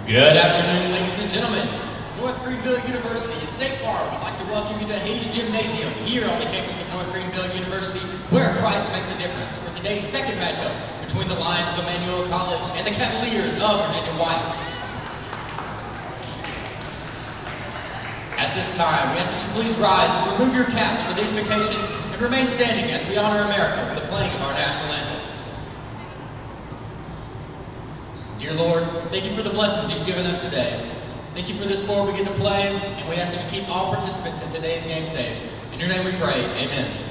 Good afternoon, ladies and gentlemen. North Greenville University and State Farm would like to welcome you to Hayes Gymnasium here on the campus of North Greenville University, where Christ makes the difference, for today's second matchup between the Lions of Emmanuel College and the Cavaliers of Virginia-Wise. At this time, we ask that you please rise and remove your caps for the invocation and remain standing as we honor America with the playing of our national anthem. Dear Lord, thank you for the blessings you've given us today. Thank you for this sport we get to play, and we ask that you keep all participants in today's game safe. In your name we pray, amen.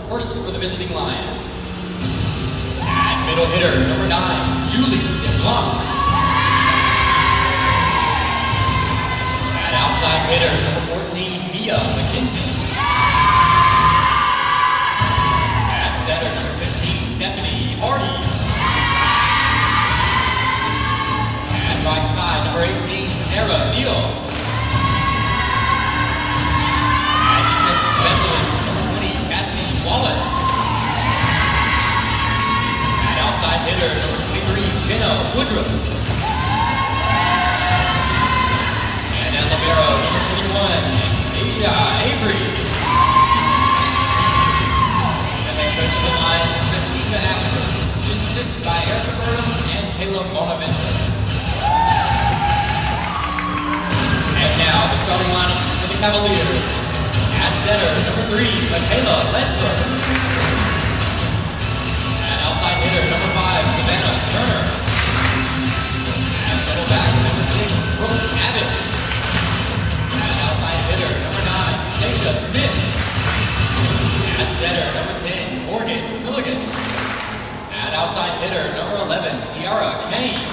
First for the visiting Lions. At middle hitter, number 9, Julie DeBlanc. At outside hitter, number 14, Mia McKenzie. At setter, number 15, Stephanie Hardy. At right side, number 18, Sarah Neal. At defensive specialist, Wallet. At outside hitter, number 23, Jenna Woodruff. And at libero, number 21, Asia Avery. And then coach of the Lions is Miss Eva Ashford. She is assisted by Erica Burnham and Caleb Bonaventure. And now the starting lineups for the Cavaliers. At center, number 3, Michaela Ledford. At outside hitter, number 5, Savannah Turner. At middle back, number 6, Brooke Abbott. At outside hitter, number 9, Stacia Smith. At center, number 10, Morgan Milligan. At outside hitter, number 11, Ciara Kane.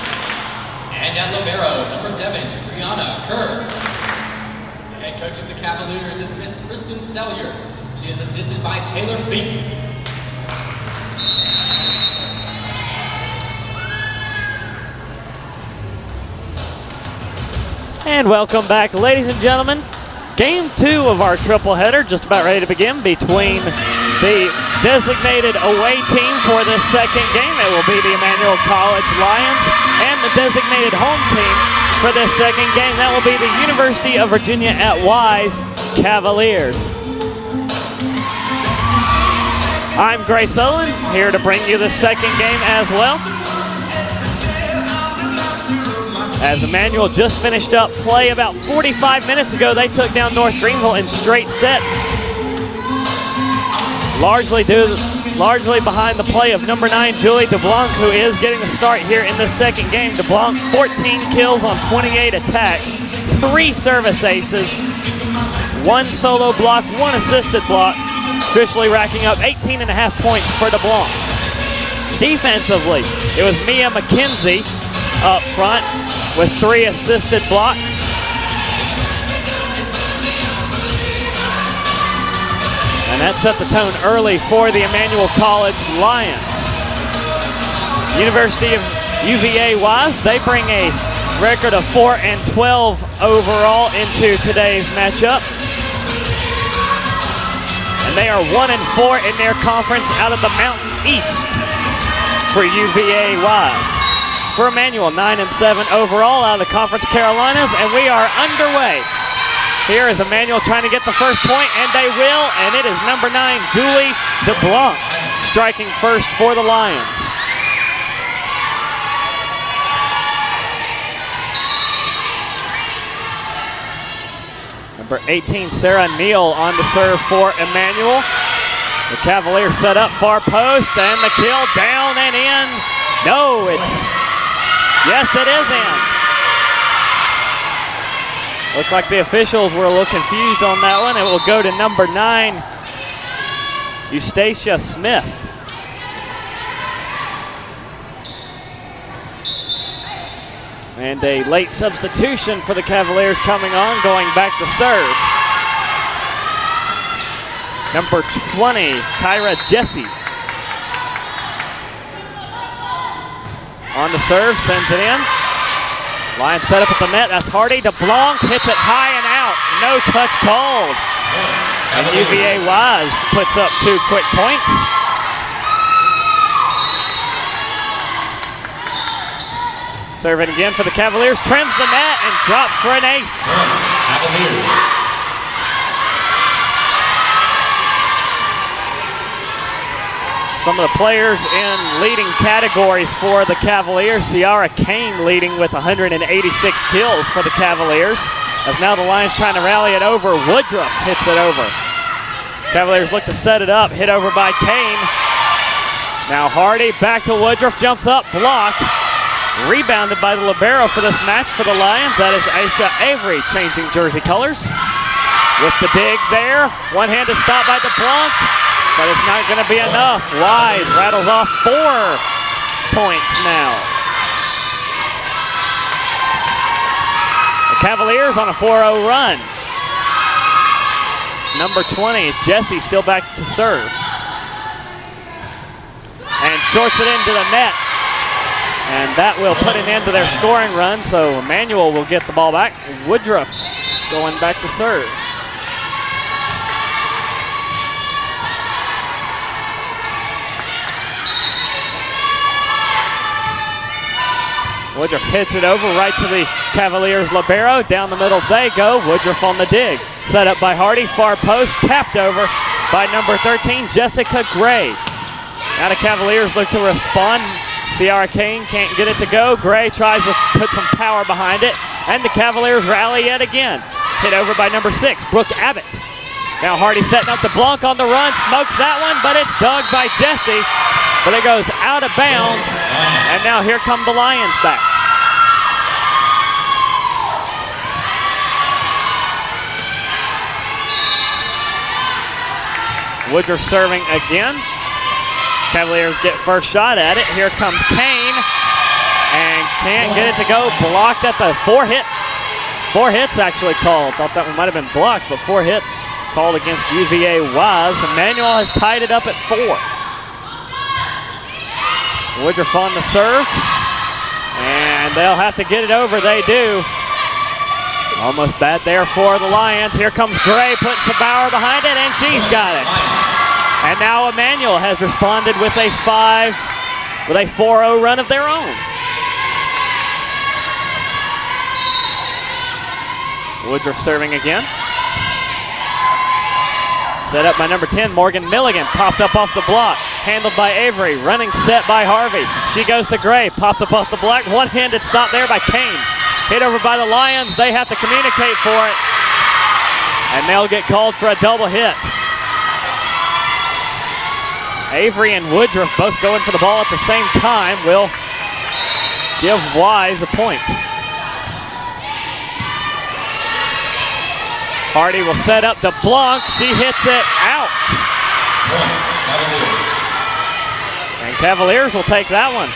And at libero, number 7, Brianna Kerr. Head coach of the Cavaliers is Miss Kristen Sellier. She is assisted by Taylor Fink. And welcome back, ladies and gentlemen. Game 2 of our triple header just about ready to begin between the designated away team for this second game. It will be the Emmanuel College Lions and the designated home team for this second game. That will be the University of Virginia-Wise Cavaliers. I'm Gray Sullivan, here to bring you the second game as well. As Emmanuel just finished up play about 45 minutes ago, they took down North Greenville in straight sets. Largely behind the play of number 9, Julie DeBlanc, who is getting the start here in the second game. DeBlanc, 14 kills on 28 attacks, 3 service aces, 1 solo block, 1 assisted block, officially racking up 18.5 points for DeBlanc. Defensively, it was Mia McKenzie up front with 3 assisted blocks. And that set the tone early for the Emmanuel College Lions. University of UVA-Wise, they bring a record of 4-12 overall into today's matchup. And they are 1-4 in their conference out of the Mountain East for UVA-Wise. For Emmanuel, 9-7 overall out of the Conference Carolinas, and we are underway. Here is Emmanuel trying to get the first point, and they will, and it is number 9, Julie DeBlanc, striking first for the Lions. Number 18, Sarah Neal on to serve for Emmanuel. The Cavaliers set up far post, and the kill down and in. No, yes, it is in. Looked like the officials were a little confused on that one. It will go to number 9, Eustacia Smith. And a late substitution for the Cavaliers coming on, going back to serve. Number 20, Kyra Jesse. On to serve, sends it in. Lions set up at the net, that's Hardy. DeBlanc hits it high and out. No touch called. And UVA-Wise puts up 2 quick points. Serving again for the Cavaliers, trims the net and drops for an ace. Some of the players in leading categories for the Cavaliers. Ciara Kane leading with 186 kills for the Cavaliers. As now the Lions trying to rally it over. Woodruff hits it over. Cavaliers look to set it up, hit over by Kane. Now Hardy back to Woodruff, jumps up, blocked. Rebounded by the libero for this match for the Lions. That is Aisha Avery changing jersey colors. With the dig there, one-handed stop by DeBlanc, but it's not going to be enough. Wise rattles off 4 points now. The Cavaliers on a 4-0 run. Number 20, Jesse still back to serve. And shorts it into the net. And that will put an end to their scoring run, so Emmanuel will get the ball back. Woodruff going back to serve. Woodruff hits it over right to the Cavaliers libero. Down the middle they go. Woodruff on the dig. Set up by Hardy, far post, tapped over by number 13, Jessica Gray. Now the Cavaliers look to respond. Ciara Kane can't get it to go. Gray tries to put some power behind it, and the Cavaliers rally yet again. Hit over by number 6, Brooke Abbott. Now Hardy setting up DeBlanc on the run, smokes that one, but it's dug by Jesse. But it goes out of bounds, and now here come the Lions back. Woodruff serving again. Cavaliers get first shot at it. Here comes Kane, and can't get it to go. Blocked at the 4 hit. 4 hits actually called. Thought that one might have been blocked, but 4 hits called against UVA-Wise. Emmanuel has tied it up at 4. Woodruff on the serve, and they'll have to get it over. They do. Almost bad there for the Lions. Here comes Gray, putting some power behind it, and she's got it. And now Emmanuel has responded with a 4-0 run of their own. Woodruff serving again. Set up by number 10, Morgan Milligan. Popped up off the block. Handled by Avery. Running set by Harvey. She goes to Gray. Popped up off the block. One-handed stop there by Kane. Hit over by the Lions. They have to communicate for it. And they'll get called for a double hit. Avery and Woodruff both going for the ball at the same time will give Wise a point. Hardy will set up to DeBlanc. She hits it out. And Cavaliers will take that one.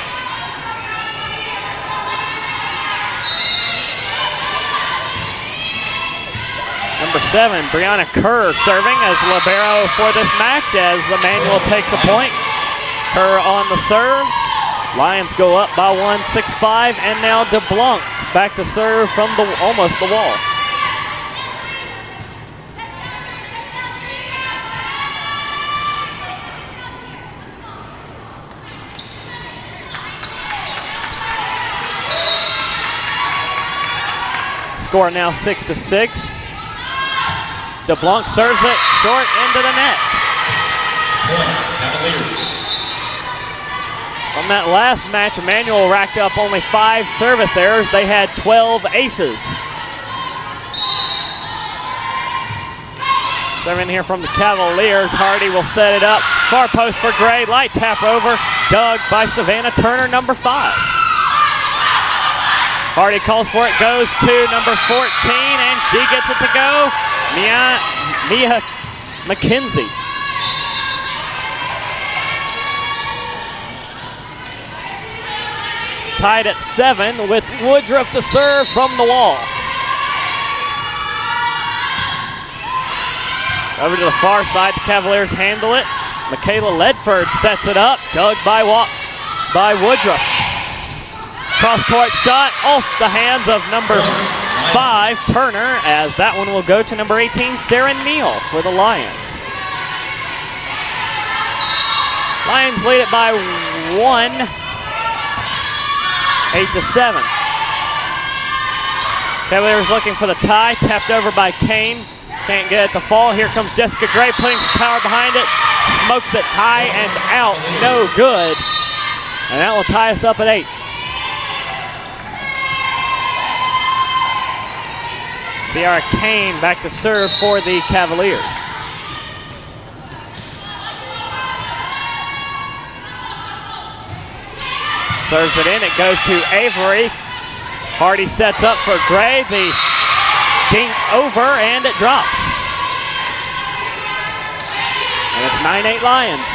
Number 7, Brianna Kerr serving as libero for this match as Emmanuel takes a point. Kerr on the serve. Lions go up by 1, 6-5, and now DeBlanc back to serve from almost the wall. Score now 6-6. DeBlanc serves it short into the net. Cavaliers. From that last match, Emmanuel racked up only 5 service errors. They had 12 aces. Serving here from the Cavaliers. Hardy will set it up. Far post for Gray. Light tap over. Dug by Savannah Turner, number 5. Hardy calls for it. Goes to number 14, and she gets it to go. Mia McKenzie. Tied at 7 with Woodruff to serve from the wall. Over to the far side, the Cavaliers handle it. Michaela Ledford sets it up. Dug by Woodruff. Cross-court shot off the hands of number 5, Turner, as that one will go to number 18, Sarah Neal for the Lions. Lions lead it by 1, 8-7. Cavaliers looking for the tie, tapped over by Kane. Can't get it to fall. Here comes Jessica Gray, putting some power behind it. Smokes it high and out, no good. And that will tie us up at 8. Ciara Kane back to serve for the Cavaliers. Serves it in, it goes to Avery. Hardy sets up for Gray. The dink over, and it drops. And it's 9-8 Lions.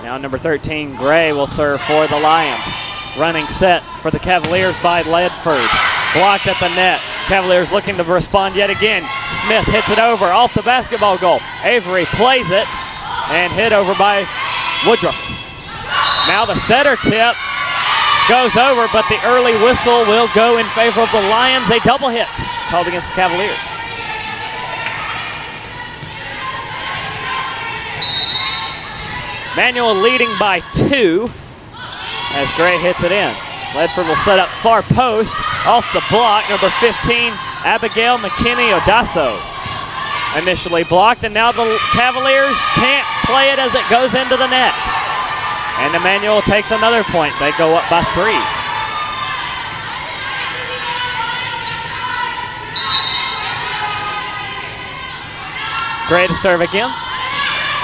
Now number 13, Gray, will serve for the Lions. Running set for the Cavaliers by Ledford. Blocked at the net. Cavaliers looking to respond yet again. Smith hits it over off the basketball goal. Avery plays it and hit over by Woodruff. Now the setter tip goes over, but the early whistle will go in favor of the Lions. A double hit called against the Cavaliers. Emmanuel leading by 2 as Gray hits it in. Ledford will set up far post off the block. Number 15, Abigail McKinney-Odasso. Initially blocked, and now the Cavaliers can't play it as it goes into the net. And Emmanuel takes another point. They go up by 3. Gray to serve again.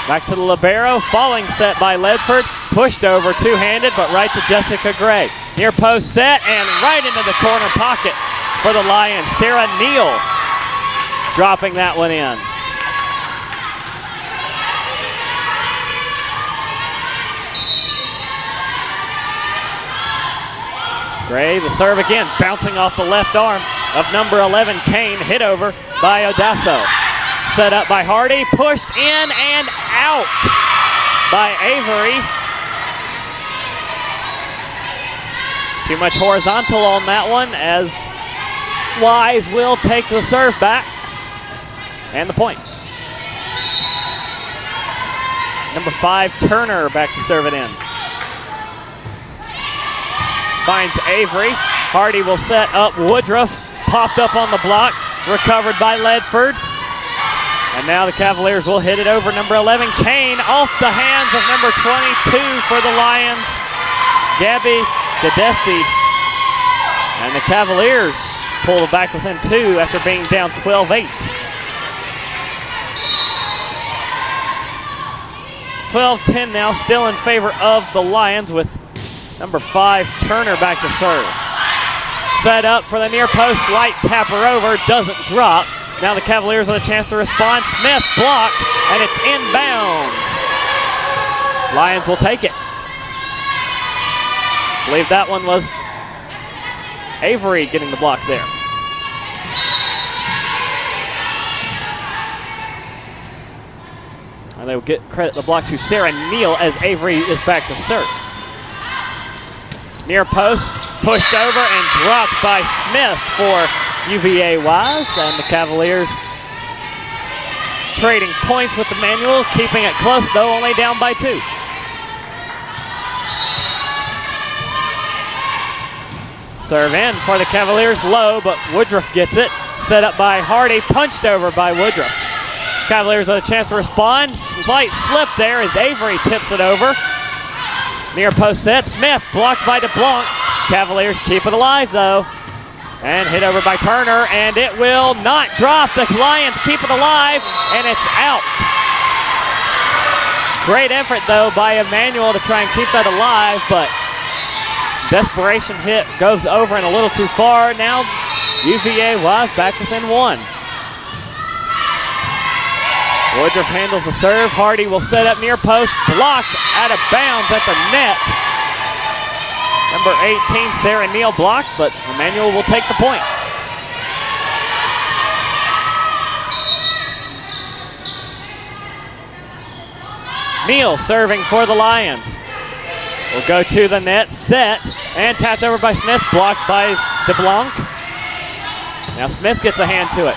Back to the libero, falling set by Ledford. Pushed over, two-handed, but right to Jessica Gray. Near post set, and right into the corner pocket for the Lions. Sarah Neal dropping that one in. Gray, the serve again, bouncing off the left arm of number 11, Kane, hit over by Odasso. Set up by Hardy, pushed in and out by Avery. Too much horizontal on that one as Wise will take the serve back and the point. Number 5, Turner, back to serve it in. Finds Avery. Hardy will set up Woodruff. Popped up on the block. Recovered by Ledford. And now the Cavaliers will hit it over number 11, Kane, off the hands of number 22 for the Lions, Gabby Gadesi. And the Cavaliers pull it back within 2 after being down 12-8. 12-10 now, still in favor of the Lions with number 5, Turner, back to serve. Set up for the near post, light tapper over, doesn't drop. Now the Cavaliers with a chance to respond. Smith blocked, and it's inbounds. Lions will take it. I believe that one was Avery getting the block there. And they will credit the block to Sarah Neal as Avery is back to serve. Near post, pushed over and dropped by Smith for UVA-Wise, and the Cavaliers trading points with Emmanuel, keeping it close though, only down by 2. Serve in for the Cavaliers, low, but Woodruff gets it. Set up by Hardy, punched over by Woodruff. Cavaliers with a chance to respond. Slight slip there as Avery tips it over. Near post set, Smith blocked by DeBlanc. Cavaliers keep it alive though. And hit over by Turner, and it will not drop. The Lions keep it alive, and it's out. Great effort though by Emmanuel to try and keep that alive, but desperation hit goes over and a little too far. Now UVA-Wise back within one. Woodruff handles the serve. Hardy will set up near post, blocked out of bounds at the net. Number 18, Sarah Neal blocked, but Emmanuel will take the point. Neal serving for the Lions. Will go to the net, set, and tapped over by Smith, blocked by DeBlanc. Now Smith gets a hand to it.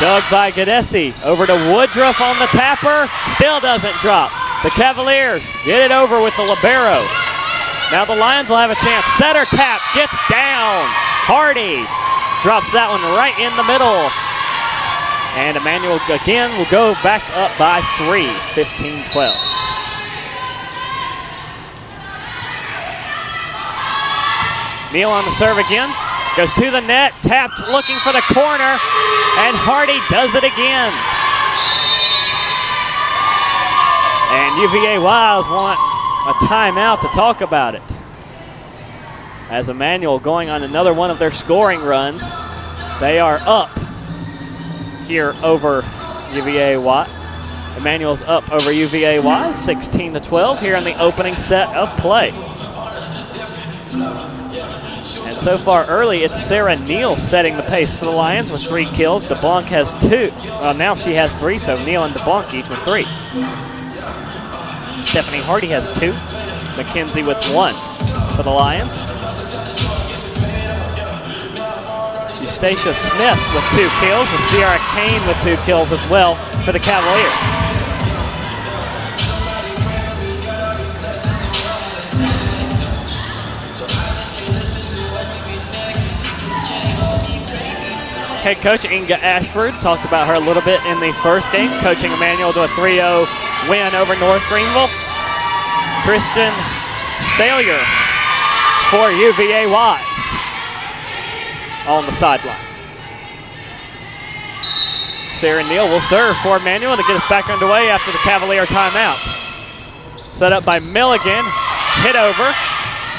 Dug by Gadesi, over to Woodruff on the tapper, still doesn't drop. The Cavaliers get it over with the libero. Now the Lions will have a chance. Setter tap, gets down. Hardy drops that one right in the middle. And Emmanuel again will go back up by 3, 15-12. Neal on the serve again. Goes to the net, tapped, looking for the corner, and Hardy does it again. And UVA-Wise want a timeout to talk about it. As Emmanuel going on another one of their scoring runs. They are up here over UVA-Wise. Emmanuel's up over UVA-Wise, 16-12 here in the opening set of play. And so far early, it's Sarah Neal setting the pace for the Lions with 3 kills. DeBlanc has 2. Well, now she has 3, so Neal and DeBlanc each with 3. Stephanie Hardy has 2. McKenzie with 1 for the Lions. Eustacia Smith with 2 kills, with Sierra Kane with 2 kills as well for the Cavaliers. Head coach Inga Ashford talked about her a little bit in the first game, coaching Emmanuel to a 3-0 win over North Greenville. Kristen Salyer for UVA-Wise on the sideline. Sarah Neal will serve for Emmanuel to get us back underway after the Cavalier timeout. Set up by Milligan, hit over.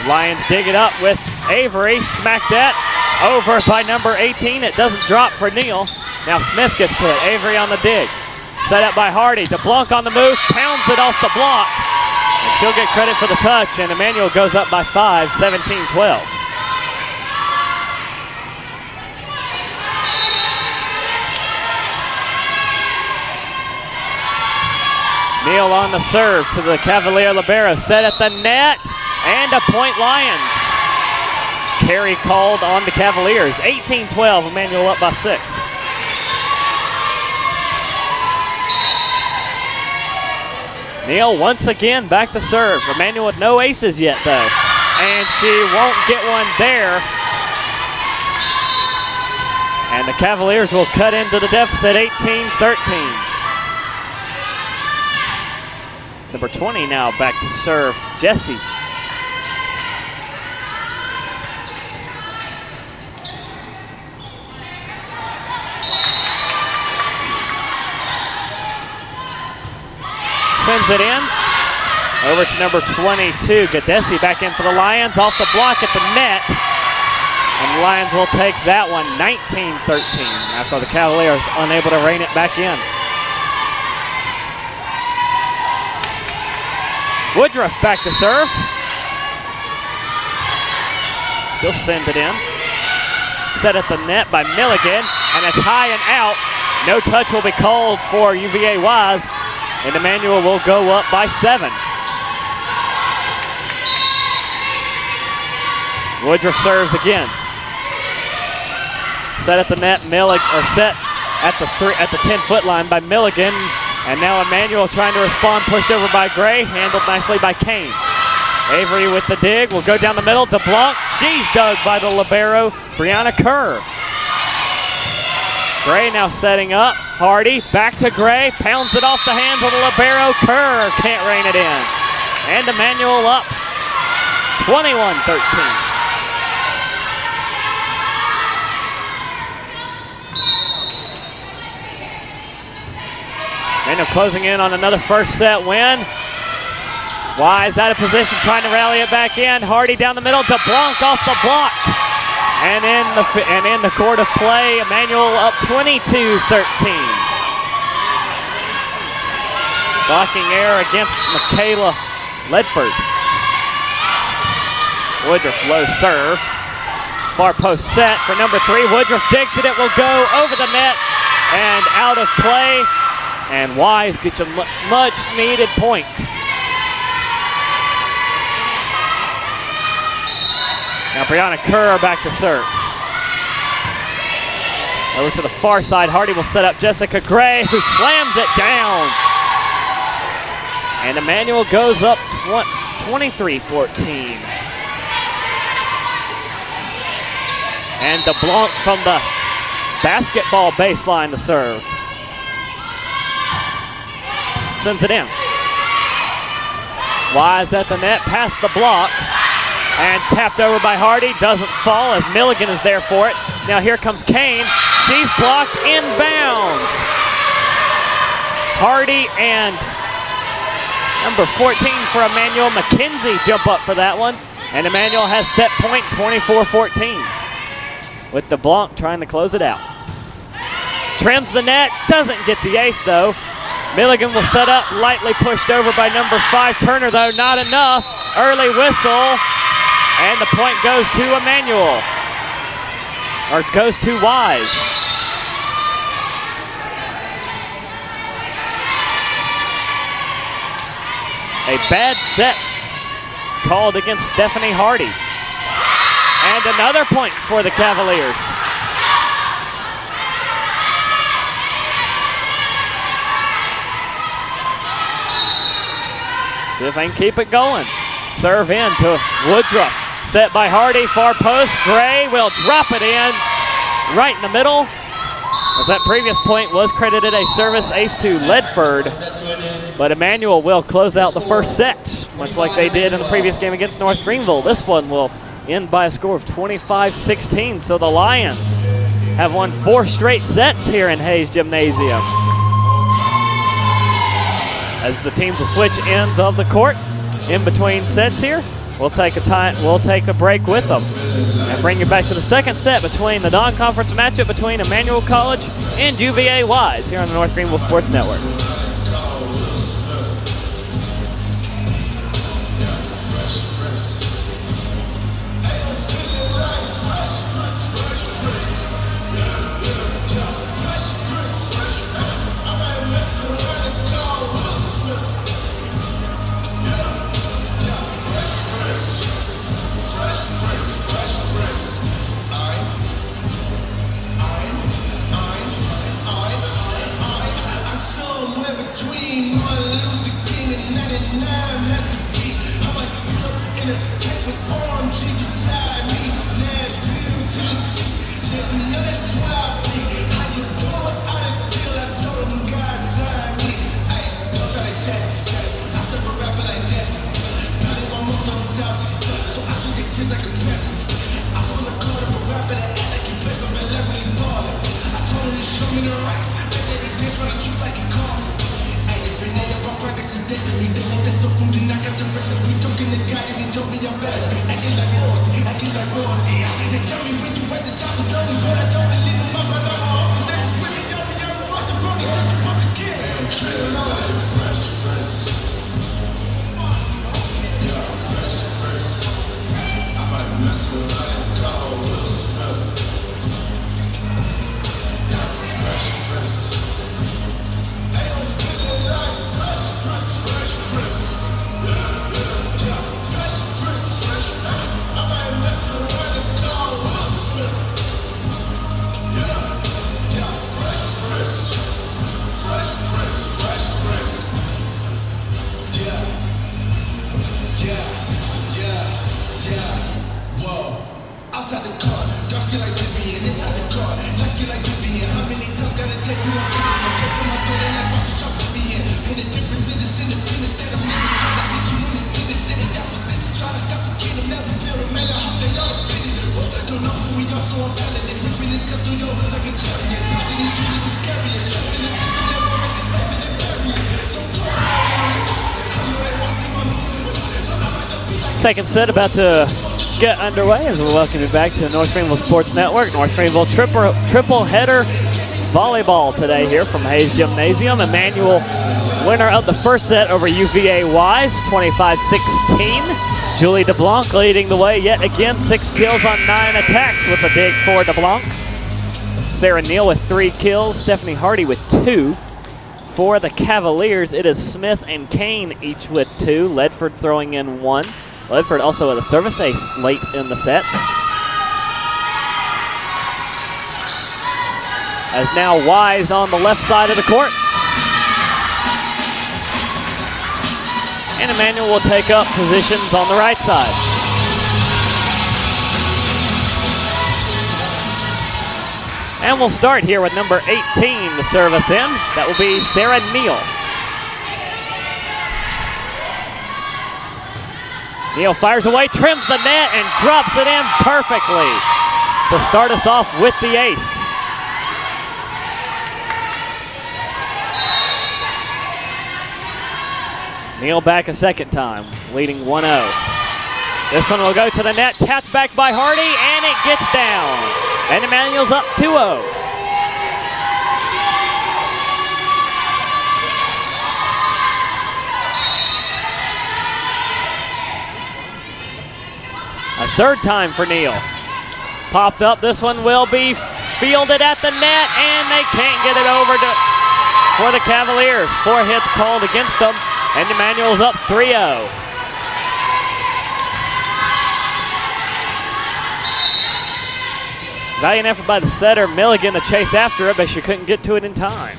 Lions dig it up with Avery, smacked that. Over by number 18. It doesn't drop for Neal. Now Smith gets to it. Avery on the dig. Set up by Hardy. DeBlanc on the move. Pounds it off the block. And she'll get credit for the touch. And Emmanuel goes up by 5, 17-12. Neal on the serve to the Cavalier libero. Set at the net. And a point Lions. Carry called on the Cavaliers. 18-12, Emmanuel up by 6. Neal once again back to serve. Emmanuel with no aces yet though. And she won't get one there. And the Cavaliers will cut into the deficit, 18-13. Number 20 now back to serve, Jesse. Sends it in. Over to number 22, Gadesi back in for the Lions. Off the block at the net. And the Lions will take that one, 19-13, after the Cavaliers unable to rein it back in. Woodruff back to serve. He'll send it in. Set at the net by Milligan, and it's high and out. No touch will be called for UVA-Wise. And Emmanuel will go up by 7. Woodruff serves again. Set at the net, set at the 10-foot line by Milligan. And now Emmanuel trying to respond, pushed over by Gray, handled nicely by Kane. Avery with the dig, will go down the middle. DeBlanc She's dug by the libero, Brianna Kerr. Gray now setting up. Hardy back to Gray, pounds it off the hands of the libero. Kerr can't rein it in. And Emmanuel up 21-13. Emmanuel closing in on another first set win. Wise out of position, trying to rally it back in. Hardy down the middle, DeBlanc off the block. And in the court of play, Emmanuel up 22-13. Blocking error against Michaela Ledford. Woodruff low serve. Far post set for number 3. Woodruff digs it, it will go over the net and out of play. And Wise gets a much needed point. Now Brianna Kerr back to serve. Over to the far side, Hardy will set up Jessica Gray, who slams it down. And Emmanuel goes up 23-14. And DeBlanc from the basketball baseline to serve. Sends it in. Wise at the net, past the block. And tapped over by Hardy, doesn't fall as Milligan is there for it. Now here comes Kane. She's blocked inbounds. Hardy and number 14 for Emmanuel McKenzie jump up for that one. And Emmanuel has set point 24-14. With DeBlanc trying to close it out. Trims the net, doesn't get the ace though. Milligan will set up, lightly pushed over by number 5 Turner though, not enough. Early whistle. And the point goes to Emmanuel, or goes to Wise. A bad set called against Stephanie Hardy. And another point for the Cavaliers. See if they can keep it going. Serve in to Woodruff. Set by Hardy, far post. Gray will drop it in right in the middle. As that previous point was credited a service ace to Ledford. But Emmanuel will close out the first set, much like they did in the previous game against North Greenville. This one will end by a score of 25-16. So the Lions have won 4 straight sets here in Hayes Gymnasium. As the teams will switch ends of the court in between sets here, we'll take a break with them and bring you back to the second set between the non-conference matchup between Emmanuel College and UVA-Wise here on the North Greenville Sports Network. outside the car. Dark skin like Vivian, inside the car. Light skin like Vivian. How many times gotta take you? I'm kicking my cup in my throat and like Marshall trying to put me in. And the difference is it's independence that I'm living. Trying to get you in the team and sit in that position. Trying to stop the kingdom, never build a man. I hope they all fit it. Don't know who we are, so I'm telling it. Ripping this cup through your hood like a champion. Dodging these dreams is scary. It's trapped in the system that won't make us sight to the barriers. So cold. I know they watching my moves. So I'm about to be like. Second set about to get underway as we welcome you back to the North Greenville Sports Network. North Greenville triple header volleyball today here from Hayes Gymnasium. Emmanuel, winner of the first set over UVA-Wise, 25-16. Julie DeBlanc leading the way yet again, 6 kills on 9 attacks with a dig for DeBlanc. Sarah Neal with 3 kills, Stephanie Hardy with 2. For the Cavaliers, it is Smith and Kane each with 2. Ledford throwing in 1. Ledford also with a service ace late in the set. As now Wise on the left side of the court. And Emmanuel will take up positions on the right side. And we'll start here with number 18, the service in. That will be Sarah Neal. Neal fires away, trims the net, and drops it in perfectly to start us off with the ace. Neal back a second time, leading 1-0. This one will go to the net, tapped back by Hardy, and it gets down. And Emmanuel's up 2-0. A third time for Neal. Popped up, this one will be fielded at the net, and they can't get it over for the Cavaliers. 4 hits called against them, and Emmanuel's up 3-0. Valiant effort by the setter, Milligan, to chase after it, but she couldn't get to it in time.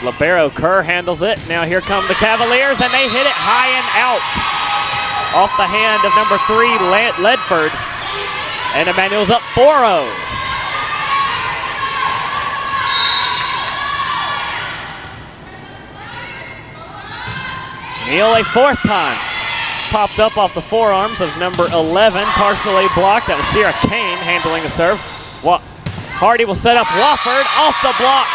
Libero Kerr handles it. Now here come the Cavaliers, and they hit it high and out. Off the hand of number 3, Ledford. And Emmanuel's up 4-0. Neal a 4th time. Popped up off the forearms of number 11, partially blocked. That was Sierra Kane handling the serve. Hardy will set up Wofford off the block.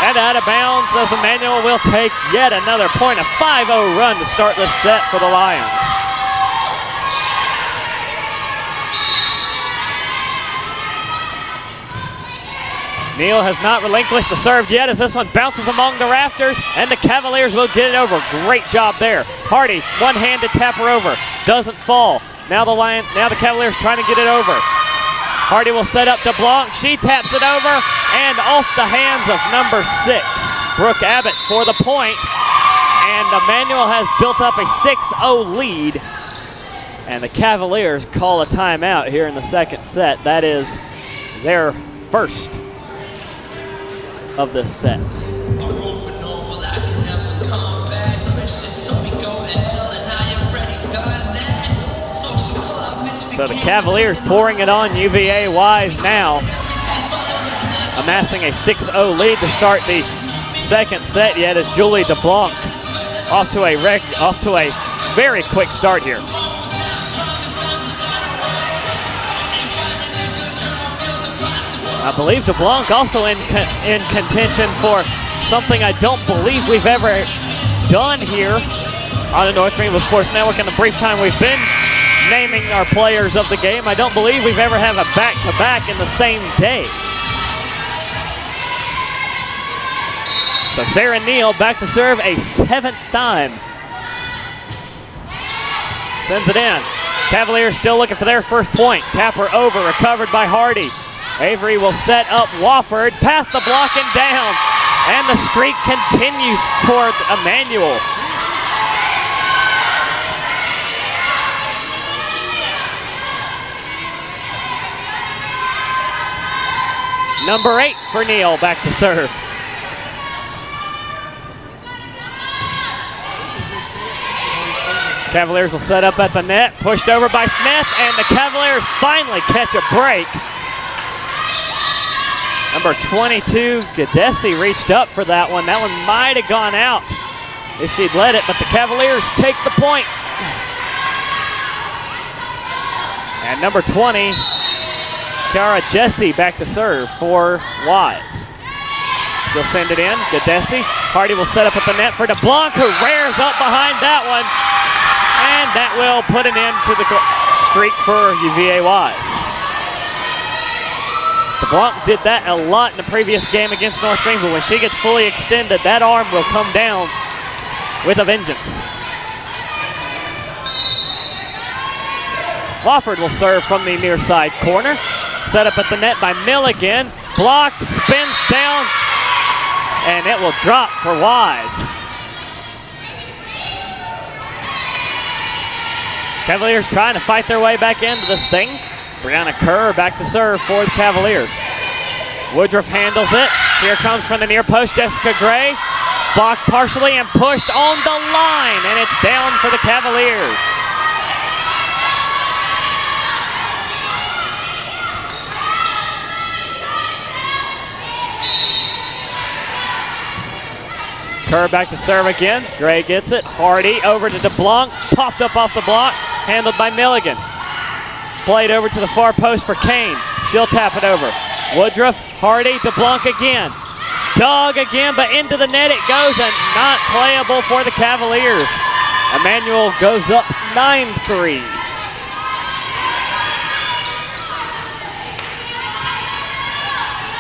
And out of bounds as Emmanuel will take yet another point. A 5-0 run to start this set for the Lions. Neal has not relinquished the serve yet as this one bounces among the rafters, and the Cavaliers will get it over. Great job there. Hardy, one-handed tapper over, doesn't fall. Now the Cavaliers trying to get it over. Hardy will set up DeBlanc. She taps it over, and off the hands of number 6, Brooke Abbott for the point. And Emmanuel has built up a 6-0 lead, and the Cavaliers call a timeout here in the second set. That is their first of this set. So the Cavaliers pouring it on UVA-Wise now, amassing a 6-0 lead to start the second set yet as Julie DeBlanc off to a very quick start here. I believe DeBlanc also in contention for something I don't believe we've ever done here on the North Greenville Sports Network in the brief time we've been naming our players of the game. I don't believe we've ever had a back-to-back in the same day. So Sarah Neal back to serve a 7th time. Sends it in. Cavaliers still looking for their first point. Tapper over, recovered by Hardy. Avery will set up Wofford, past the block and down. And the streak continues for Emmanuel. Number 8 for Neal, back to serve. Cavaliers will set up at the net, pushed over by Smith, and the Cavaliers finally catch a break. Number 22, Gadesi, reached up for that one. That one might have gone out if she'd let it, but the Cavaliers take the point. And number 20, Kiara Jesse back to serve for Wise. She'll send it in, Gadesi. Hardy will set up at the net for DeBlanc, who rears up behind that one. And that will put an end to the streak for UVA-Wise. DeBlanc did that a lot in the previous game against North Greenville. When she gets fully extended, that arm will come down with a vengeance. Wofford will serve from the near side corner. Set up at the net by Milligan. Blocked, spins down, and it will drop for Wise. Cavaliers trying to fight their way back into this thing. Brianna Kerr back to serve for the Cavaliers. Woodruff handles it. Here comes from the near post, Jessica Gray. Blocked partially and pushed on the line, and it's down for the Cavaliers. Kerr back to serve again. Gray gets it. Hardy over to DeBlanc. Popped up off the block. Handled by Milligan. Played over to the far post for Kane. She'll tap it over. Woodruff, Hardy, DeBlanc again. Dug again, but into the net it goes, and not playable for the Cavaliers. Emmanuel goes up 9-3.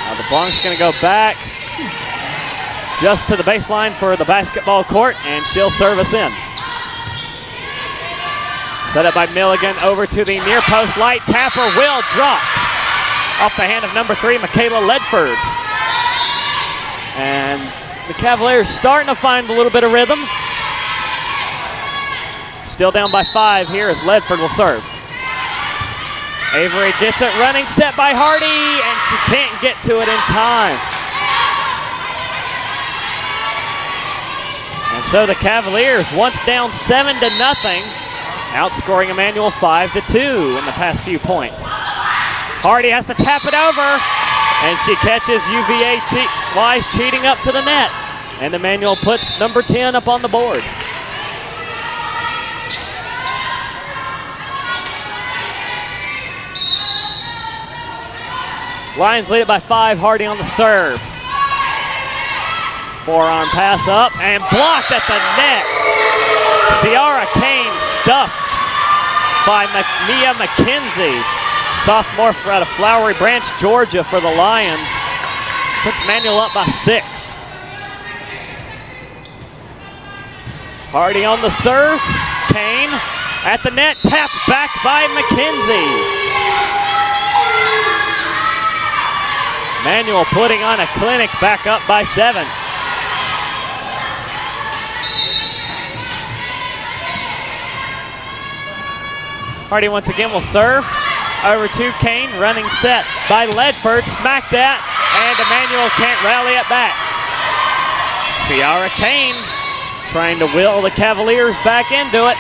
Now DeBlanc's going to go back just to the baseline for the basketball court, and she'll serve us in. Set up by Milligan over to the near post. Light tapper will drop off the hand of number 3, Michaela Ledford. And the Cavaliers starting to find a little bit of rhythm. Still down by 5 here as Ledford will serve. Avery gets it, running set by Hardy, and she can't get to it in time. And so the Cavaliers, once down 7-0, outscoring Emmanuel 5-2 in the past few points. Hardy has to tap it over, and she catches UVA-Wise cheating up to the net. And Emmanuel puts number 10 up on the board. Lions lead it by 5, Hardy on the serve. Forearm pass up and blocked at the net. Ciara Kane stuffed by Mia McKenzie. Sophomore out of Flowery Branch, Georgia for the Lions. Puts Emmanuel up by 6. Hardy on the serve. Kane at the net, tapped back by McKenzie. Emmanuel putting on a clinic, back up by 7. Hardy once again will serve. Over to Kane, running set by Ledford, smacked at, and Emmanuel can't rally it back. Ciara Kane trying to will the Cavaliers back into it.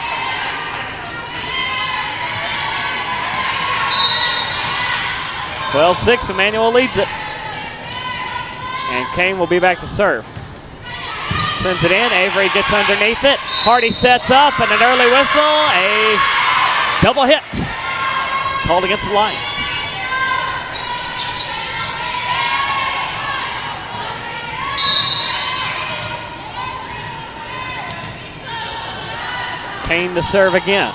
(12-6), Emmanuel leads it. And Kane will be back to serve. Sends it in, Avery gets underneath it. Hardy sets up, and an early whistle, a double hit called against the Lions. Kane to serve again.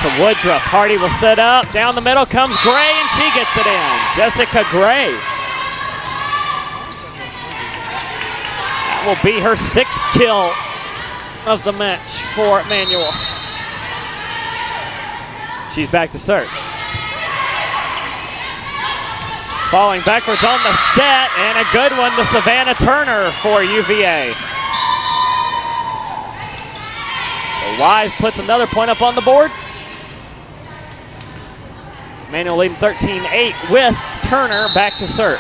To Woodruff. Hardy will set up. Down the middle comes Gray, and she gets it in. Jessica Gray. That will be her 6th kill of the match for Emmanuel. She's back to serve. Falling backwards on the set, and a good one to Savannah Turner for UVA. So Wise puts another point up on the board. Emmanuel leading 13-8 with Turner back to serve.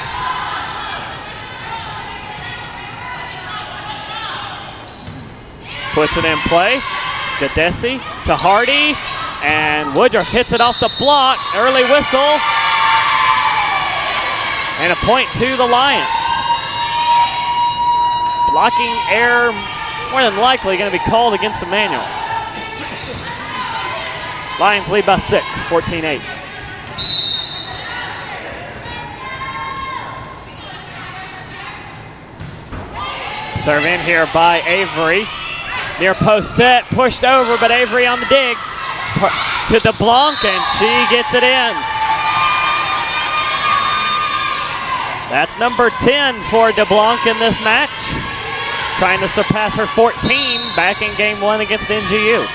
Puts it in play. Gadesi to Hardy. And Woodruff hits it off the block. Early whistle. And a point to the Lions. Blocking error, more than likely going to be called against Emmanuel. Lions lead by 6, 14-8. Serve in here by Avery. Near post set, pushed over, but Avery on the dig. To DeBlanc, and she gets it in. That's number 10 for DeBlanc in this match. Trying to surpass her 14 back in game 1 against NGU.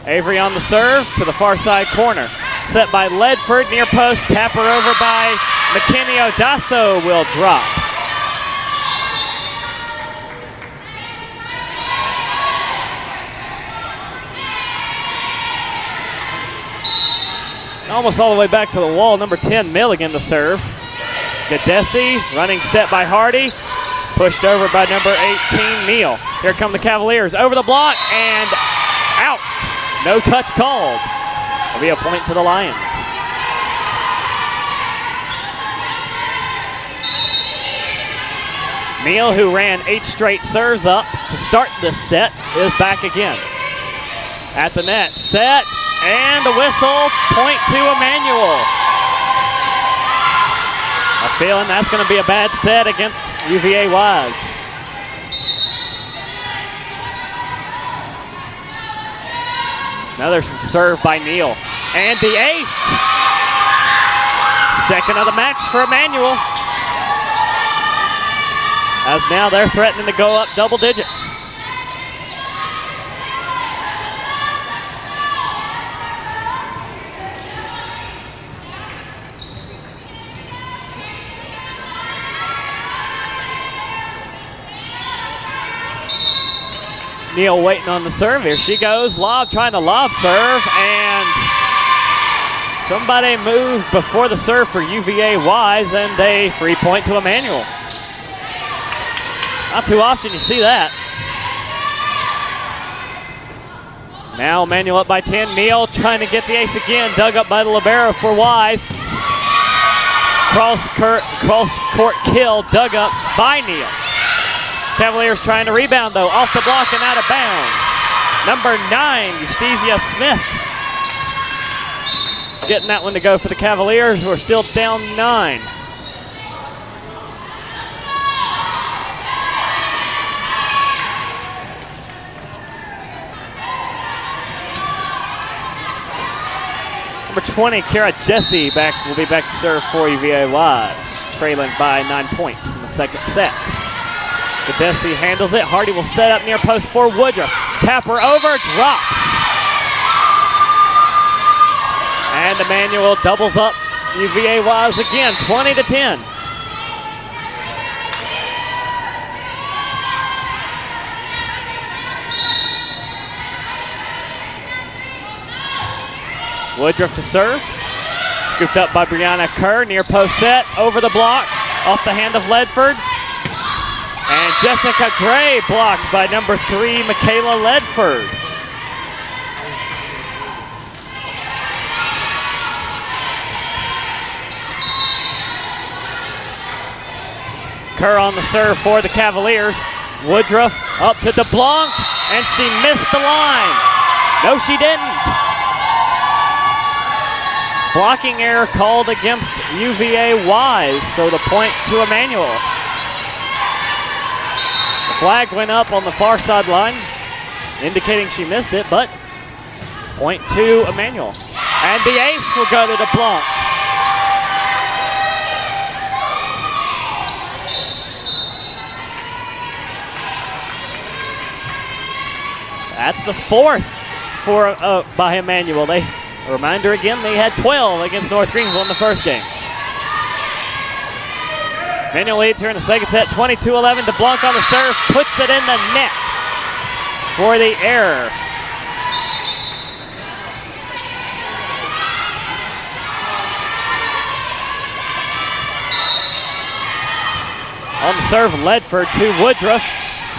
Avery on the serve to the far side corner. Set by Ledford, near post, tap her over by McKinney. Odasso will drop. Almost all the way back to the wall, number 10, Milligan to serve. Gadesi, running set by Hardy. Pushed over by number 18, Neal. Here come the Cavaliers, over the block and out. No touch called. It'll be a point to the Lions. Neal, who ran 8 straight serves up to start this set, is back again. At the net, set, and a whistle, point to Emmanuel. A feeling that's going to be a bad set against UVA-Wise. Another serve by Neal. And the ace. Second of the match for Emmanuel. As now they're threatening to go up double digits. Neal waiting on the serve. Here she goes. Lob, trying to lob serve, and somebody moved before the serve for UVA-Wise, and a free point to Emmanuel. Not too often you see that. Now Emmanuel up by 10. Neal trying to get the ace again. Dug up by the libero for Wise. Cross court kill, dug up by Neal. Cavaliers trying to rebound, though, off the block and out of bounds. Number 9, Eustasia Smith. Getting that one to go for the Cavaliers, who are still down 9. Number 20, Kara Jesse will be back to serve for UVA-Wise, trailing by 9 points in the second set. Gadesi handles it. Hardy will set up near post for Woodruff. Tap her over, drops. And Emmanuel doubles up UVA-Wise again, 20-10. Woodruff to serve. Scooped up by Brianna Kerr, near post set, over the block, off the hand of Ledford. And Jessica Gray blocked by number 3, Michaela Ledford. Kerr on the serve for the Cavaliers. Woodruff up to DeBlanc, and she missed the line. No, she didn't. Blocking error called against UVA-Wise, so the point to Emmanuel. Flag went up on the far sideline, indicating she missed it, but point to Emmanuel. And the ace will go to DeBlanc. That's the 4th for by Emmanuel. A reminder again, they had 12 against North Greenville in the first game. Emmanuel leads her in the second set, 22-11. DeBlanc on the serve, puts it in the net for the error. On the serve, Ledford to Woodruff.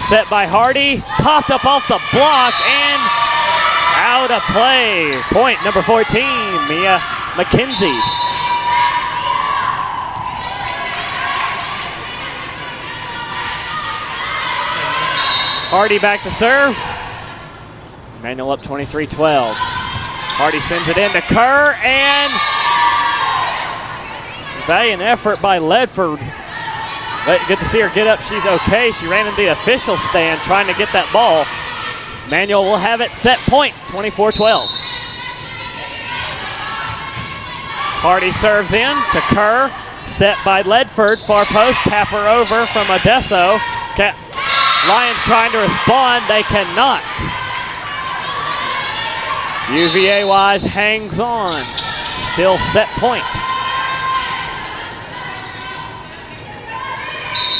Set by Hardy. Popped up off the block and out of play. Point number 14, Mia McKenzie. Hardy back to serve. Emmanuel up 23-12. Hardy sends it in to Kerr, and valiant effort by Ledford. But good to see her get up. She's okay. She ran into the official stand trying to get that ball. Emmanuel will have it set point, 24-12. Hardy serves in to Kerr. Set by Ledford, far post, tap her over from Odesso. Lions trying to respond, they cannot. UVA-Wise hangs on, still set point.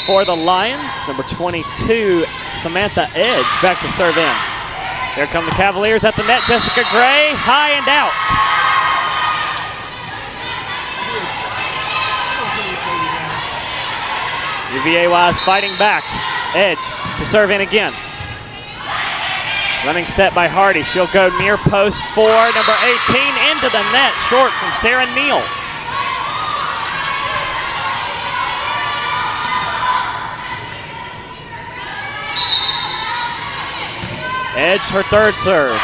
For the Lions, number 22, Samantha Edge, back to serve in. Here come the Cavaliers at the net, Jessica Gray, high and out. UVA-Wise fighting back. Edge to serve in again. Running set by Hardy. She'll go near post for number 18 into the net, short from Sarah Neal. Edge her third serve.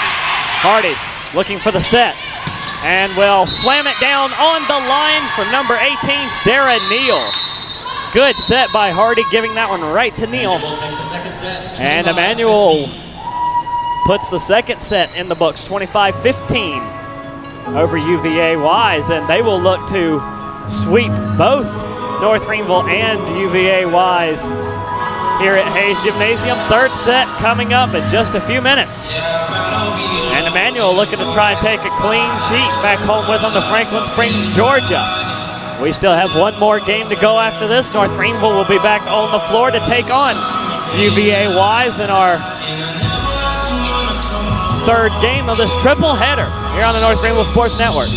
Hardy looking for the set and will slam it down on the line for number 18, Sarah Neal. Good set by Hardy, giving that one right to Neal. And Emmanuel puts the second set in the books, 25-15 over UVA-Wise, and they will look to sweep both North Greenville and UVA-Wise here at Hayes Gymnasium. Third set coming up in just a few minutes. And Emmanuel looking to try and take a clean sheet back home with them to Franklin Springs, Georgia. We still have one more game to go after this. North Greenville will be back on the floor to take on UVA-Wise in our third game of this triple header here on the North Greenville Sports Network.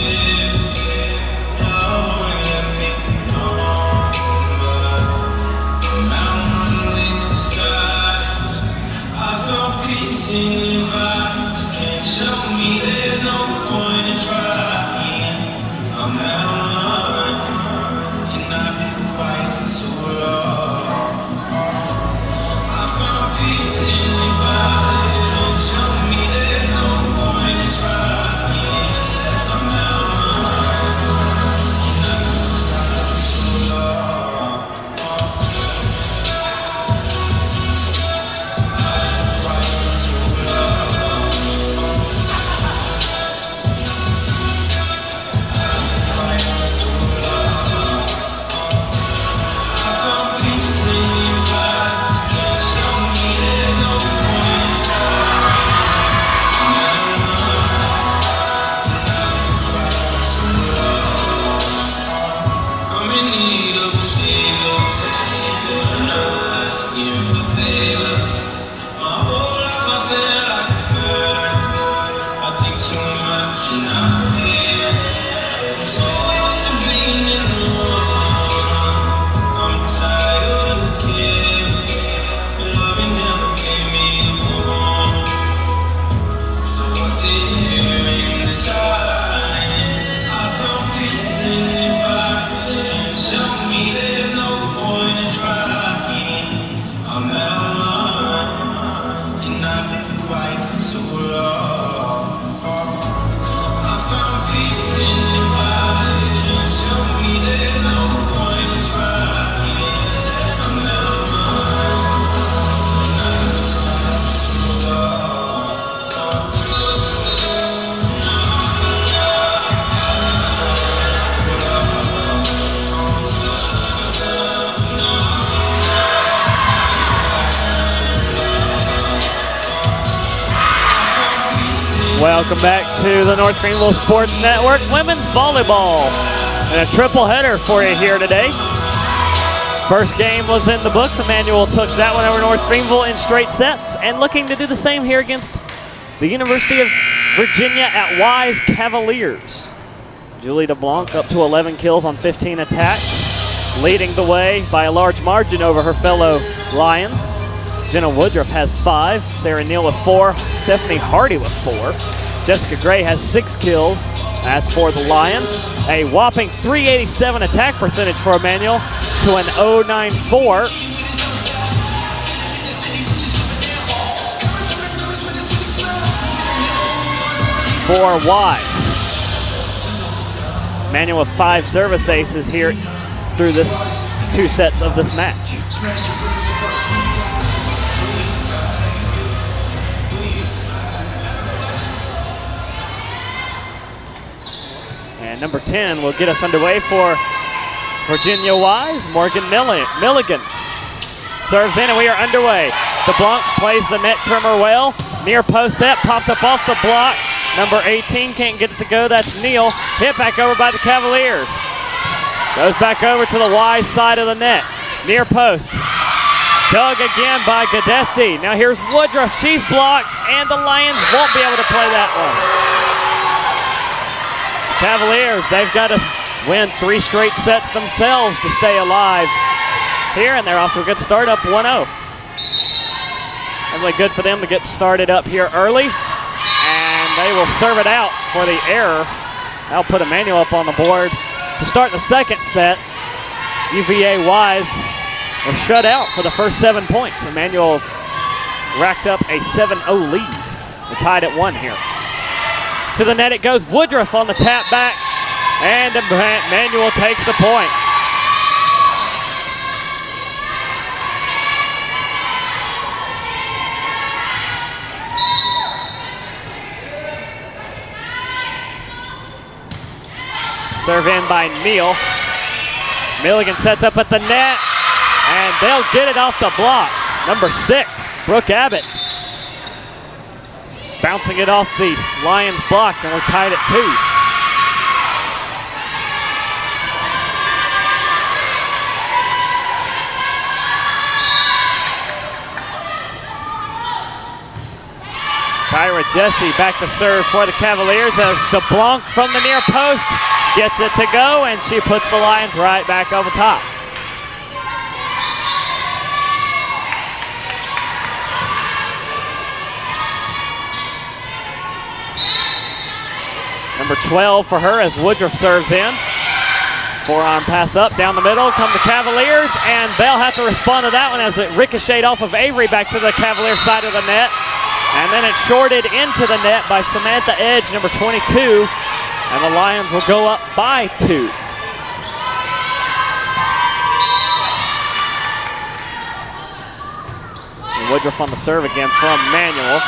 Welcome back to the North Greenville Sports Network. Women's volleyball and a triple header for you here today. First game was in the books. Emmanuel took that one over North Greenville in straight sets and looking to do the same here against the University of Virginia at Wise Cavaliers. Julie DeBlanc up to 11 kills on 15 attacks. leading the way by a large margin over her fellow Lions. Jenna Woodruff has 5, Sarah Neal with 4, Stephanie Hardy with 4. Jessica Gray has 6 kills. That's for the Lions. A whopping 387 attack percentage for Emmanuel to an 094 for Wise. Emmanuel with 5 service aces here through this 2 sets of this match. And number 10 will get us underway for Virginia-Wise. Morgan Milligan serves in, and we are underway. DeBlanc plays the net trimmer well. Near post set, popped up off the block. Number 18 can't get it to go. That's Neal. Hit back over by the Cavaliers. Goes back over to the Wise side of the net. Near post. Dug again by Gadesi. Now here's Woodruff. She's blocked, and the Lions won't be able to play that one. Cavaliers, they've got to win 3 straight sets themselves to stay alive here, and they're off to a good start, up 1-0. Really good for them to get started up here early, and they will serve it out for the error. That'll put Emmanuel up on the board to start the second set. UVA-Wise was shut out for the first 7 points. Emmanuel racked up a 7-0 lead. We're tied at 1 here. To the net it goes. Woodruff on the tap back, and Emmanuel takes the point. Serve in by Neal. Milligan sets up at the net, and they'll get it off the block. Number 6, Brooke Abbott. Bouncing it off the Lions block, and we're tied at 2. Kyra Jesse back to serve for the Cavaliers as DeBlanc from the near post gets it to go, and she puts the Lions right back over top. Number 12 for her as Woodruff serves in. Forearm pass up, down the middle, come the Cavaliers, and they'll have to respond to that one as it ricocheted off of Avery back to the Cavalier side of the net. And then it's shorted into the net by Samantha Edge, number 22, and the Lions will go up by 2. And Woodruff on the serve again from Emmanuel.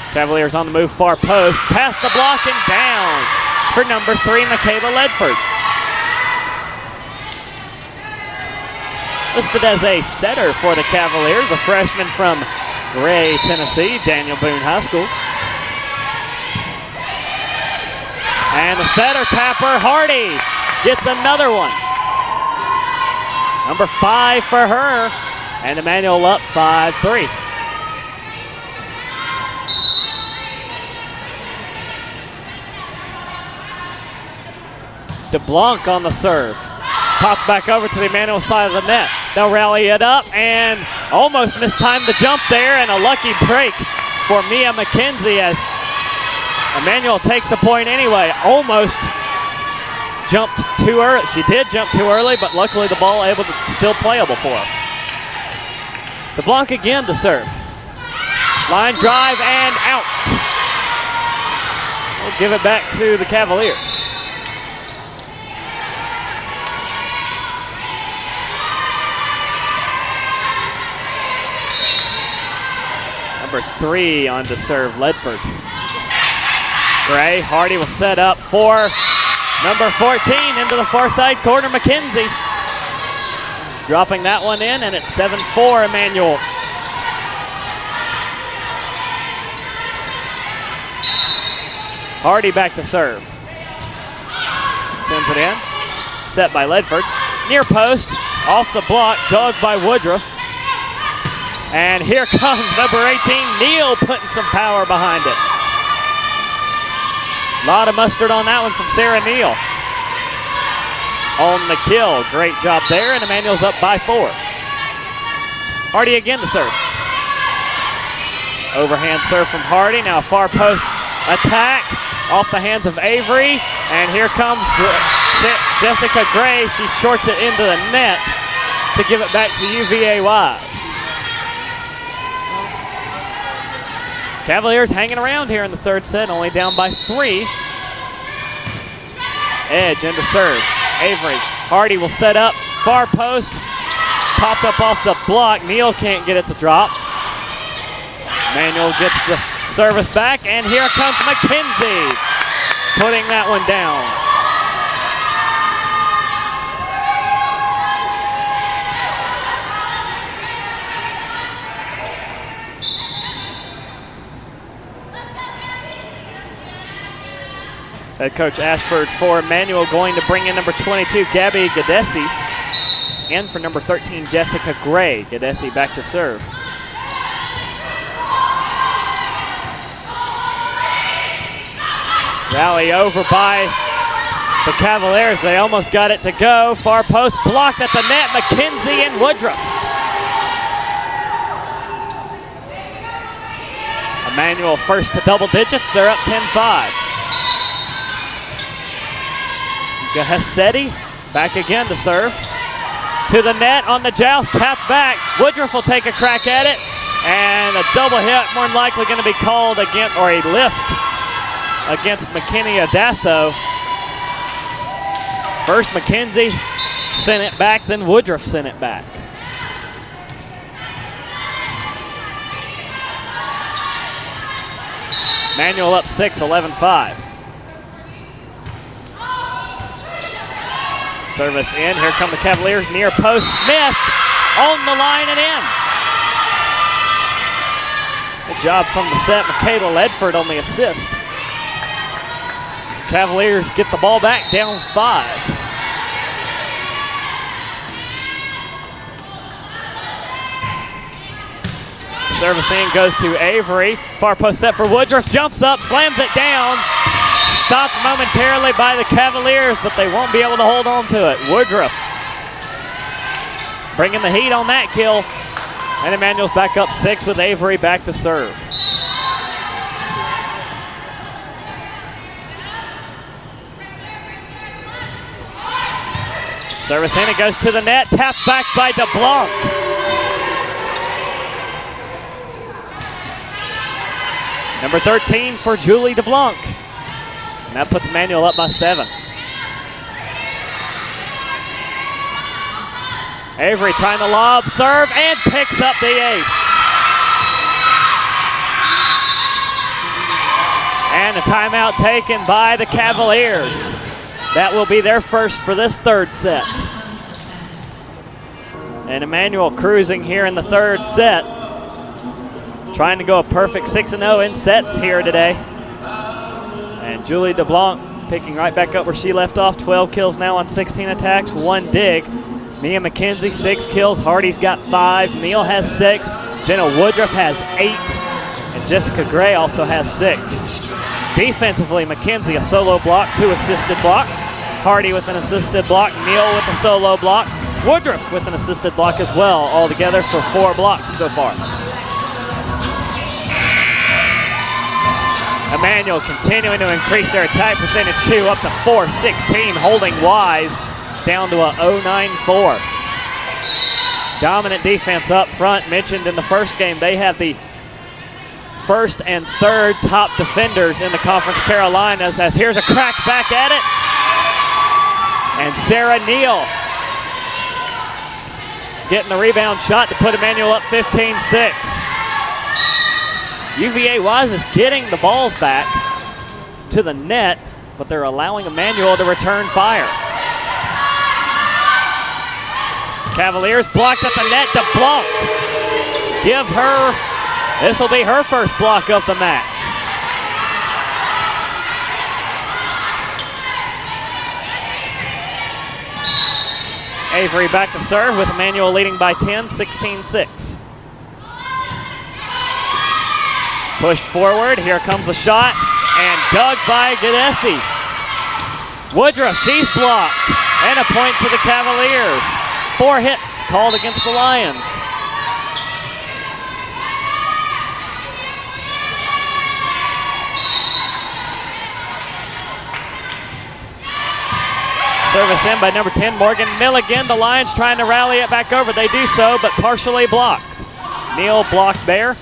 Cavaliers on the move, far post, past the block and down for number 3, Michaela Ledford. Listed as a setter for the Cavaliers, a freshman from Gray, Tennessee, Daniel Boone High School. And the setter tapper, Hardy, gets another one. Number 5 for her, and Emmanuel up 5-3. DeBlanc on the serve. Pops back over to the Emmanuel side of the net. They'll rally it up and almost mistimed the jump there, and a lucky break for Mia McKenzie as Emmanuel takes the point anyway. Almost jumped too early. She did jump too early, but luckily the ball able to still playable for her. DeBlanc again to serve. Line drive and out. We'll give it back to the Cavaliers. Number 3 on to serve, Ledford. Gray, Hardy will set up for number 14 into the far side corner, McKenzie. Dropping that one in, and it's 7-4, Emmanuel. Hardy back to serve. Sends it in. Set by Ledford. Near post, off the block, dug by Woodruff. And here comes number 18, Neal, putting some power behind it. A lot of mustard on that one from Sarah Neal. on the kill. Great job there, and Emmanuel's up by 4. Hardy again to serve. Overhand serve from Hardy. Now a far post attack off the hands of Avery. And here comes Jessica Gray. She shorts it into the net to give it back to UVA-Wise. Cavaliers hanging around here in the third set, only down by 3. Edge into serve. Avery. Hardy will set up. Far post. Popped up off the block. Neal can't get it to drop. Emmanuel gets the service back, and here comes McKenzie, putting that one down. Head coach Ashford for Emmanuel going to bring in number 22, Gabby Gadesi, and for number 13, Jessica Gray. Gadesi back to serve. Rally over by the Cavaliers. They almost got it to go. Far post blocked at the net. McKenzie and Woodruff. Emmanuel first to double digits. They're up 10-5. Gahasetti back again to serve. To the net on the joust. Tapped back. Woodruff will take a crack at it. And a double hit, more than likely going to be called again, or a lift against McKinney Adasso. First McKenzie sent it back, then Woodruff sent it back. Emmanuel up 6, 11-5. Service in, here come the Cavaliers, near post, Smith on the line and in. Good job from the set, Michaela Ledford on the assist. Cavaliers get the ball back, down 5. Service in goes to Avery. Far post set for Woodruff, jumps up, slams it down. Stopped momentarily by the Cavaliers, but they won't be able to hold on to it. Woodruff bringing the heat on that kill. And Emmanuel's back up 6 with Avery back to serve. Service in, it goes to the net, tapped back by DeBlanc. Number 13 for Julie DeBlanc. And that puts Emmanuel up by 7. Avery trying to lob, serve, and picks up the ace. And a timeout taken by the Cavaliers. That will be their first for this third set. And Emmanuel cruising here in the third set. Trying to go a perfect 6-0 in sets here today. And Julie DeBlanc picking right back up where she left off. 12 kills now on 16 attacks, 1 dig. Mia McKenzie, 6 kills. Hardy's got 5. Neal has 6. Jenna Woodruff has 8. And Jessica Gray also has 6. Defensively, McKenzie a solo block, 2 assisted blocks. Hardy with an assisted block. Neal with a solo block. Woodruff with an assisted block as well, all together for 4 blocks so far. Emmanuel continuing to increase their attack percentage too, up to 416, holding Wise down to a 0.94. Dominant defense up front. Mentioned in the first game, they have the first and third top defenders in the Conference Carolinas, as here's a crack back at it. And Sarah Neal getting the rebound shot to put Emmanuel up 15-6. UVA-Wise is getting the balls back to the net, but they're allowing Emmanuel to return fire. Cavaliers blocked at the net to block. Give her, this will be her first block of the match. Avery back to serve with Emmanuel leading by 10, 16-6. Pushed forward, here comes the shot, and dug by Gadesi. Woodruff, she's blocked. And a point to the Cavaliers. 4 hits called against the Lions. Service in by number 10, Morgan Milligan. The Lions trying to rally it back over. They do so, but partially blocked. Neal blocked there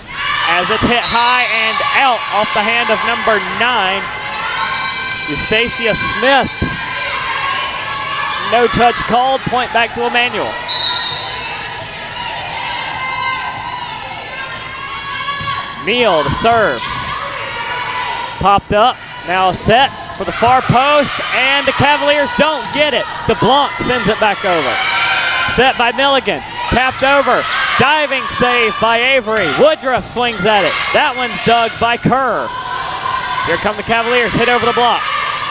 as it's hit high and out off the hand of number 9, Eustacia Smith. No touch called. Point back to Emmanuel. Neal to serve. Popped up. Now set for the far post, and the Cavaliers don't get it. DeBlanc sends it back over. Set by Milligan. Tapped over. Diving save by Avery. Woodruff swings at it. That one's dug by Kerr. Here come the Cavaliers. Hit over the block.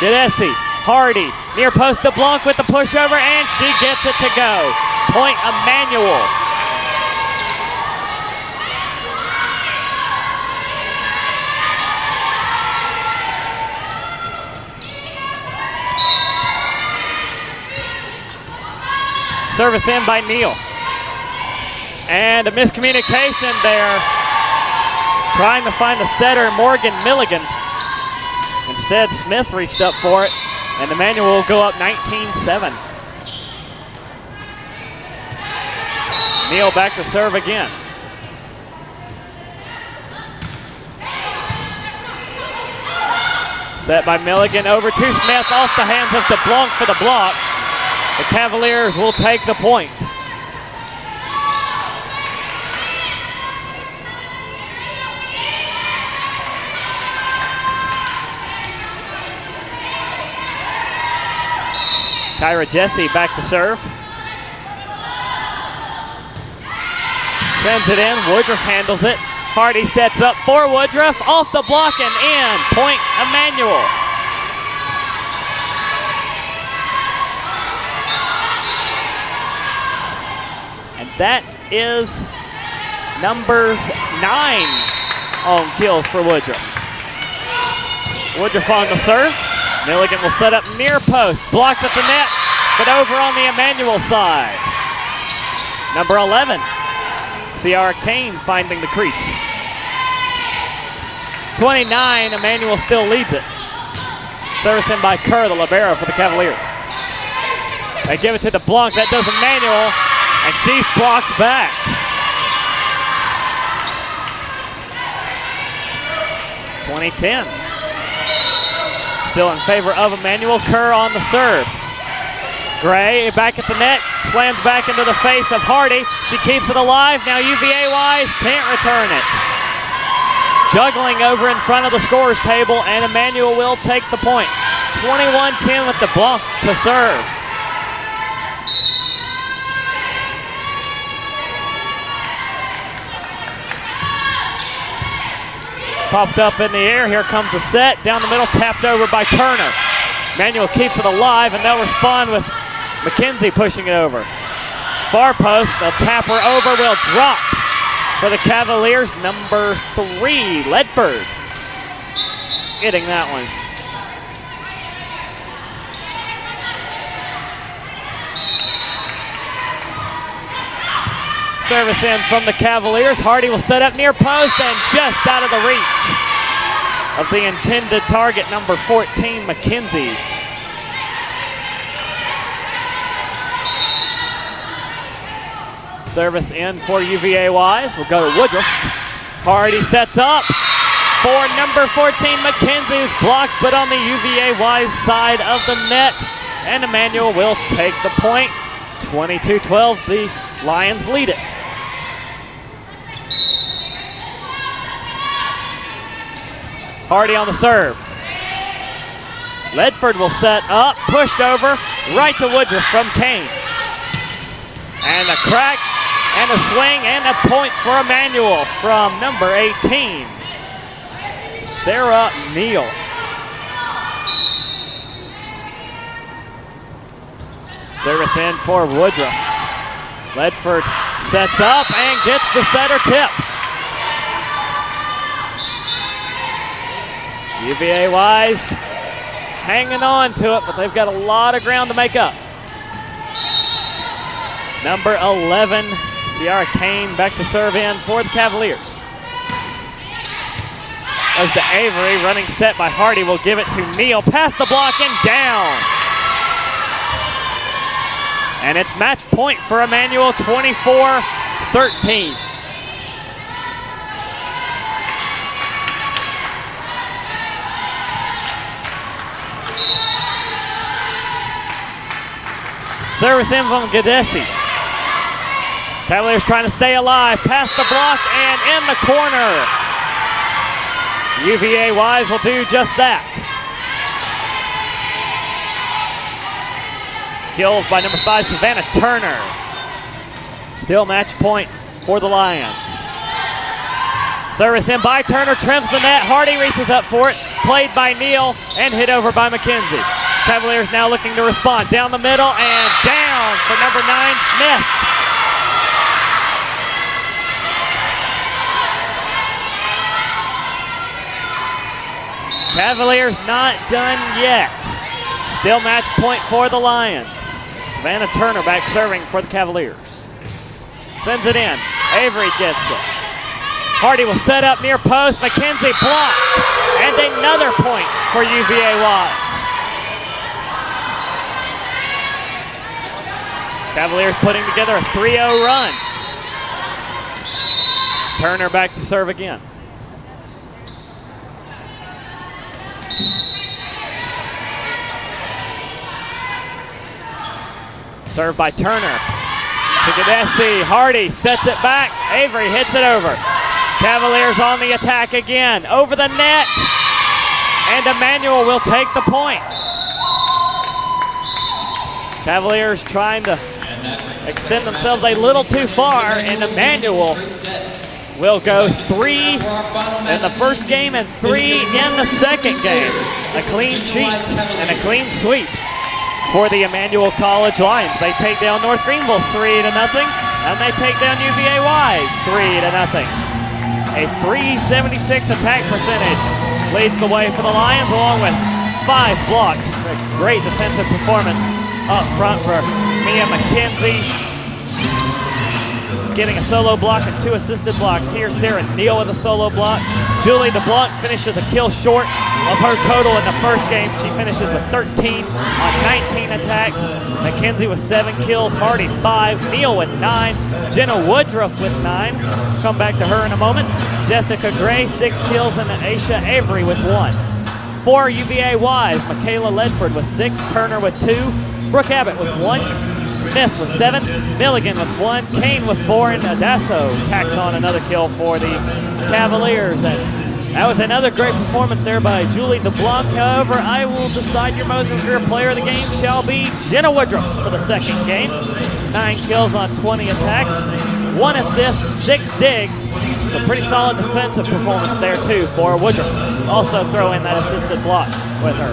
Gedesi. Hardy. Near post DeBlanc with the pushover, and she gets it to go. Point Emmanuel. Service in by Neal. And a miscommunication there. Trying to find the setter, Morgan Milligan. Instead, Smith reached up for it, and Emmanuel will go up 19-7. Neal back to serve again. Set by Milligan over to Smith, off the hands of DeBlanc for the block. The Cavaliers will take the point. Kyra Jesse back to serve. Sends it in. Woodruff handles it. Hardy sets up for Woodruff. Off the block and in. Point Emmanuel. And that is numbers 9 on kills for Woodruff. Woodruff on the serve. Milligan will set up near post. Blocked at the net, but over on the Emmanuel side. Number 11, Ciara Kane finding the crease. 29, Emmanuel still leads it. Service in by Kerr, the libero for the Cavaliers. They give it to DeBlanc. That does Emmanuel, and she's blocked back. .20-10. Still in favor of Emmanuel. Kerr on the serve. Gray back at the net, slams back into the face of Hardy. She keeps it alive. Now UVA-Wise can't return it. Juggling over in front of the scorer's table, and Emmanuel will take the point. 21-10 with DeBlanc to serve. Popped up in the air. Here comes the set. Down the middle, tapped over by Turner. Emmanuel keeps it alive, and they'll respond with McKenzie pushing it over. Far post, a tapper over will drop for the Cavaliers. Number 3, Ledford, getting that one. Service in from the Cavaliers. Hardy will set up near post and just out of the reach of the intended target, number 14, McKenzie. Service in for UVA-Wise. We'll go to Woodruff. Hardy sets up for number 14, McKenzie, who's blocked, but on the UVA-Wise side of the net. And Emmanuel will take the point. 22-12, the Lions lead it. Hardy on the serve. Ledford will set up, pushed over, right to Woodruff from Kane. And a crack, and a swing, and a point for Emmanuel from number 18, Sarah Neal. Service in for Woodruff. Ledford sets up and gets the setter tip. UVA-Wise hanging on to it, but they've got a lot of ground to make up. Number 11, Ciara Kane back to serve in for the Cavaliers. Goes to Avery, running set by Hardy, will give it to Neal, past the block and down. And it's match point for Emmanuel, 24-13. Service in from Gadesi. Cavaliers trying to stay alive, past the block and in the corner. UVA-Wise will do just that. Killed by number 5, Savannah Turner. Still match point for the Lions. Service in by Turner, trims the net. Hardy reaches up for it. Played by Neal and hit over by McKenzie. Cavaliers now looking to respond. Down the middle and down for number 9, Smith. Cavaliers not done yet. Still match point for the Lions. Savannah Turner back serving for the Cavaliers. Sends it in. Avery gets it. Hardy will set up near post. McKenzie blocked. And another point for UVA-Wise. Cavaliers putting together a 3-0 run. Turner back to serve again. Served by Turner to Gadesi. Hardy sets it back. Avery hits it over. Cavaliers on the attack again. Over the net. And Emmanuel will take the point. Cavaliers trying to extend themselves a little too far, and Emmanuel will go 3 in the first game and 3 in the second game. A clean sheet and a clean sweep for the Emmanuel College Lions. They take down North Greenville 3-0, and they take down UVA-Wise 3-0. A .376 attack percentage leads the way for the Lions, along with 5 blocks. A great defensive performance up front for Mia McKenzie. Getting a solo block and 2 assisted blocks. Here, Sarah Neal with a solo block. Julie DeBlanc finishes a kill short of her total in the first game. She finishes with 13 on 19 attacks. McKenzie with 7 kills, Hardy 5, Neal with 9, Jenna Woodruff with 9. Come back to her in a moment. Jessica Gray, 6 kills, and Aisha Avery with 1. For UVA-Wise, Michaela Ledford with 6, Turner with 2, Brooke Abbott with 1, Smith with 7, Milligan with 1, Kane with 4, and Adasso tacks on another kill for the Cavaliers. And that was another great performance there by Julie DeBlanc. However, I will decide your most career player of the game shall be Jenna Woodruff for the second game. 9 kills on 20 attacks, 1 assist, 6 digs. So pretty solid defensive performance there too for Woodruff. Also throw in that assisted block with her.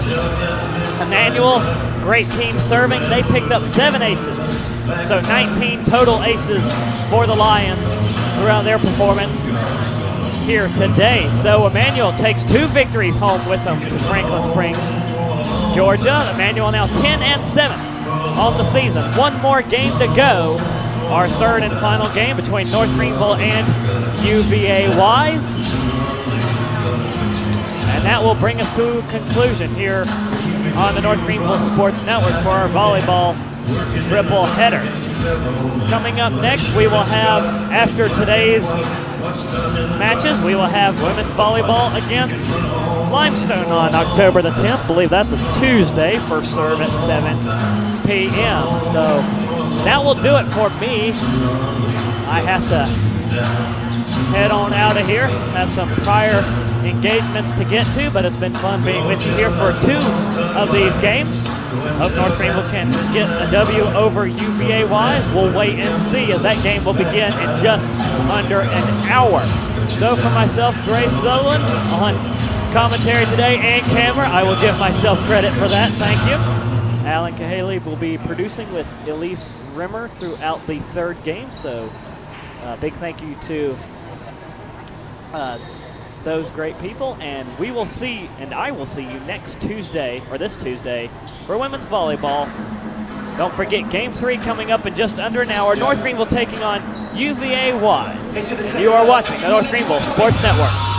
Emmanuel, great team serving. They picked up 7 aces. So 19 total aces for the Lions throughout their performance here today. So Emmanuel takes 2 victories home with them to Franklin Springs, Georgia. Emmanuel now 10-7 on the season. 1 more game to go. Our third and final game between North Greenville and UVA-Wise. And that will bring us to a conclusion here on the North Greenville Sports Network for our volleyball triple header. Coming up next, we will have, after today's matches, we will have women's volleyball against Limestone on October the 10th. I believe that's a Tuesday, first serve at 7 p.m. So that will do it for me. I have to head on out of here. Have some prior engagements to get to, but it's been fun being with you here for 2 of these games. Hope North Greenville can get a W over UVA-Wise. We'll wait and see, as that game will begin in just under an hour. So for myself, Grace Sutherland, on commentary today and camera, I will give myself credit for that. Thank you. Alan Cahaley will be producing with Elise Rimmer throughout the 3rd game. So big thank you to those great people, and we will see, and I will see you next Tuesday, or this Tuesday, for women's volleyball Don't forget, Game 3 coming up in just under an hour. North Greenville taking on UVA-Wise. You are watching the North Greenville Sports Network.